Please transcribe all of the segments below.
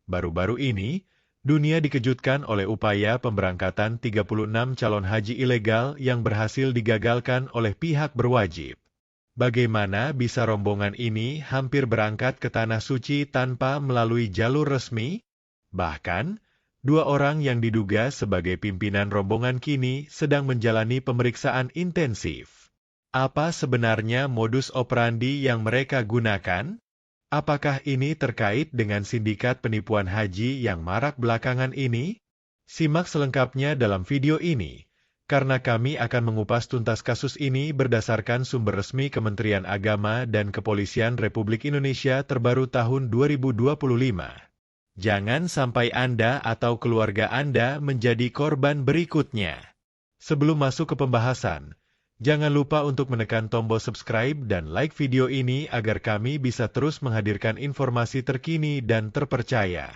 Baru-baru ini, dunia dikejutkan oleh upaya pemberangkatan 36 calon haji ilegal yang berhasil digagalkan oleh pihak berwajib. Bagaimana bisa rombongan ini hampir berangkat ke Tanah Suci tanpa melalui jalur resmi? Bahkan, 2 orang yang diduga sebagai pimpinan rombongan kini sedang menjalani pemeriksaan intensif. Apa sebenarnya modus operandi yang mereka gunakan? Apakah ini terkait dengan sindikat penipuan haji yang marak belakangan ini? Simak selengkapnya dalam video ini, karena kami akan mengupas tuntas kasus ini berdasarkan sumber resmi Kementerian Agama dan Kepolisian Republik Indonesia terbaru tahun 2025. Jangan sampai Anda atau keluarga Anda menjadi korban berikutnya. Sebelum masuk ke pembahasan, jangan lupa untuk menekan tombol subscribe dan like video ini agar kami bisa terus menghadirkan informasi terkini dan terpercaya.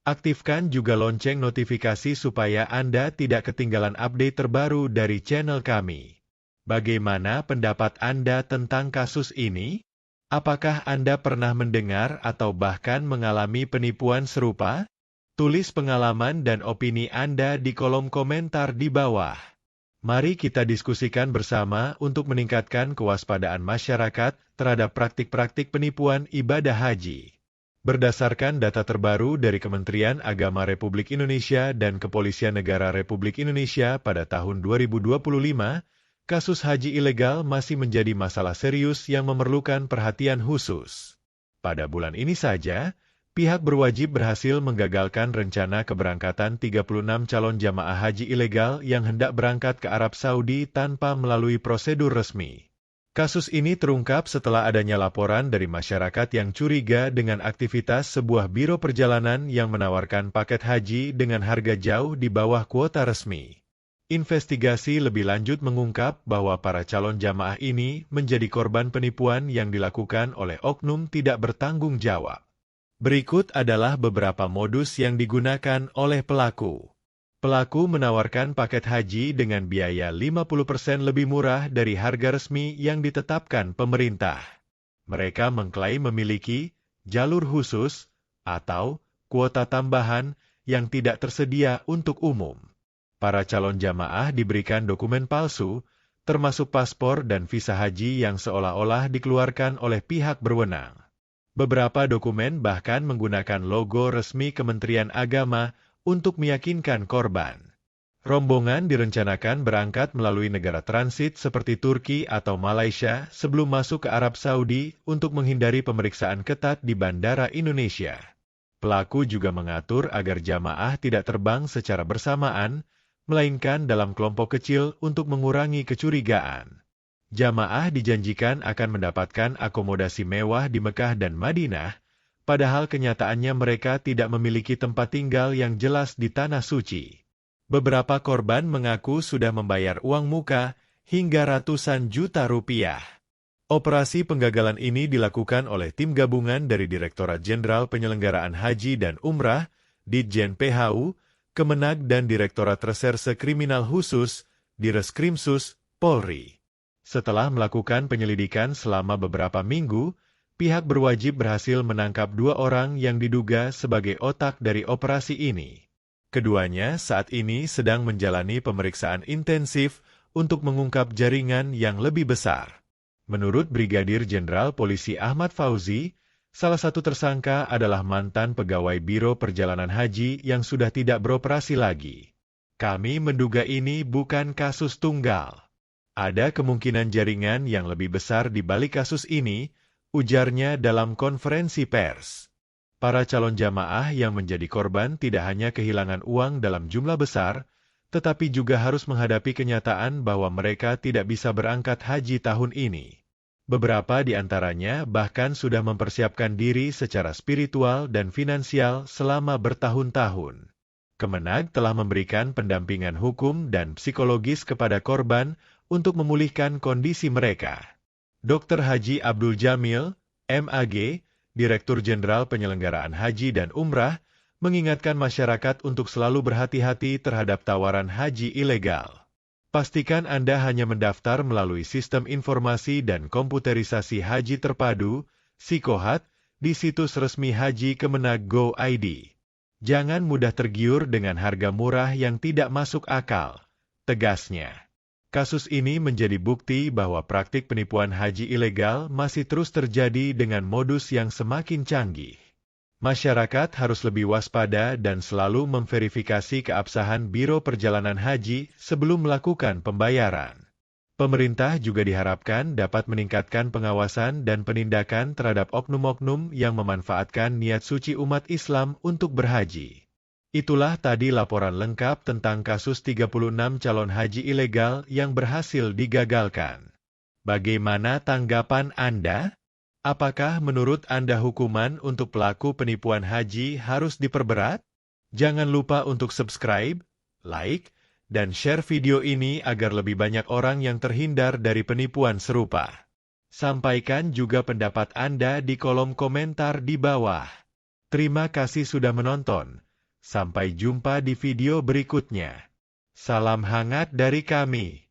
Aktifkan juga lonceng notifikasi supaya Anda tidak ketinggalan update terbaru dari channel kami. Bagaimana pendapat Anda tentang kasus ini? Apakah Anda pernah mendengar atau bahkan mengalami penipuan serupa? Tulis pengalaman dan opini Anda di kolom komentar di bawah. Mari kita diskusikan bersama untuk meningkatkan kewaspadaan masyarakat terhadap praktik-praktik penipuan ibadah haji. Berdasarkan data terbaru dari Kementerian Agama Republik Indonesia dan Kepolisian Negara Republik Indonesia pada tahun 2025, kasus haji ilegal masih menjadi masalah serius yang memerlukan perhatian khusus. Pada bulan ini saja, pihak berwajib berhasil menggagalkan rencana keberangkatan 36 calon jamaah haji ilegal yang hendak berangkat ke Arab Saudi tanpa melalui prosedur resmi. Kasus ini terungkap setelah adanya laporan dari masyarakat yang curiga dengan aktivitas sebuah biro perjalanan yang menawarkan paket haji dengan harga jauh di bawah kuota resmi. Investigasi lebih lanjut mengungkap bahwa para calon jamaah ini menjadi korban penipuan yang dilakukan oleh oknum tidak bertanggung jawab. Berikut adalah beberapa modus yang digunakan oleh pelaku. Pelaku menawarkan paket haji dengan biaya 50% lebih murah dari harga resmi yang ditetapkan pemerintah. Mereka mengklaim memiliki jalur khusus atau kuota tambahan yang tidak tersedia untuk umum. Para calon jamaah diberikan dokumen palsu, termasuk paspor dan visa haji yang seolah-olah dikeluarkan oleh pihak berwenang. Beberapa dokumen bahkan menggunakan logo resmi Kementerian Agama untuk meyakinkan korban. Rombongan direncanakan berangkat melalui negara transit seperti Turki atau Malaysia sebelum masuk ke Arab Saudi untuk menghindari pemeriksaan ketat di Bandara Indonesia. Pelaku juga mengatur agar jamaah tidak terbang secara bersamaan, melainkan dalam kelompok kecil untuk mengurangi kecurigaan. Jamaah dijanjikan akan mendapatkan akomodasi mewah di Mekah dan Madinah, padahal kenyataannya mereka tidak memiliki tempat tinggal yang jelas di Tanah Suci. Beberapa korban mengaku sudah membayar uang muka hingga ratusan juta rupiah. Operasi penggagalan ini dilakukan oleh tim gabungan dari Direktorat Jenderal Penyelenggaraan Haji dan Umrah, Ditjen PHU, Kemenag dan Direktorat Reserse Kriminal Khusus, Direskrimsus, Polri. Setelah melakukan penyelidikan selama beberapa minggu, pihak berwajib berhasil menangkap 2 orang yang diduga sebagai otak dari operasi ini. Keduanya saat ini sedang menjalani pemeriksaan intensif untuk mengungkap jaringan yang lebih besar. Menurut Brigadir Jenderal Polisi Ahmad Fauzi, salah satu tersangka adalah mantan pegawai Biro Perjalanan Haji yang sudah tidak beroperasi lagi. Kami menduga ini bukan kasus tunggal. Ada kemungkinan jaringan yang lebih besar di balik kasus ini, ujarnya dalam konferensi pers. Para calon jamaah yang menjadi korban tidak hanya kehilangan uang dalam jumlah besar, tetapi juga harus menghadapi kenyataan bahwa mereka tidak bisa berangkat haji tahun ini. Beberapa di antaranya bahkan sudah mempersiapkan diri secara spiritual dan finansial selama bertahun-tahun. Kemenag telah memberikan pendampingan hukum dan psikologis kepada korban untuk memulihkan kondisi mereka. Dr. Haji Abdul Jamil, MAG, Direktur Jenderal Penyelenggaraan Haji dan Umrah, mengingatkan masyarakat untuk selalu berhati-hati terhadap tawaran haji ilegal. Pastikan Anda hanya mendaftar melalui Sistem Informasi dan Komputerisasi Haji Terpadu, SIKOHAT, di situs resmi Haji Kemenag Go.id. Jangan mudah tergiur dengan harga murah yang tidak masuk akal, tegasnya. Kasus ini menjadi bukti bahwa praktik penipuan haji ilegal masih terus terjadi dengan modus yang semakin canggih. Masyarakat harus lebih waspada dan selalu memverifikasi keabsahan Biro Perjalanan Haji sebelum melakukan pembayaran. Pemerintah juga diharapkan dapat meningkatkan pengawasan dan penindakan terhadap oknum-oknum yang memanfaatkan niat suci umat Islam untuk berhaji. Itulah tadi laporan lengkap tentang kasus 36 calon haji ilegal yang berhasil digagalkan. Bagaimana tanggapan Anda? Apakah menurut Anda hukuman untuk pelaku penipuan haji harus diperberat? Jangan lupa untuk subscribe, like, dan share video ini agar lebih banyak orang yang terhindar dari penipuan serupa. Sampaikan juga pendapat Anda di kolom komentar di bawah. Terima kasih sudah menonton. Sampai jumpa di video berikutnya. Salam hangat dari kami.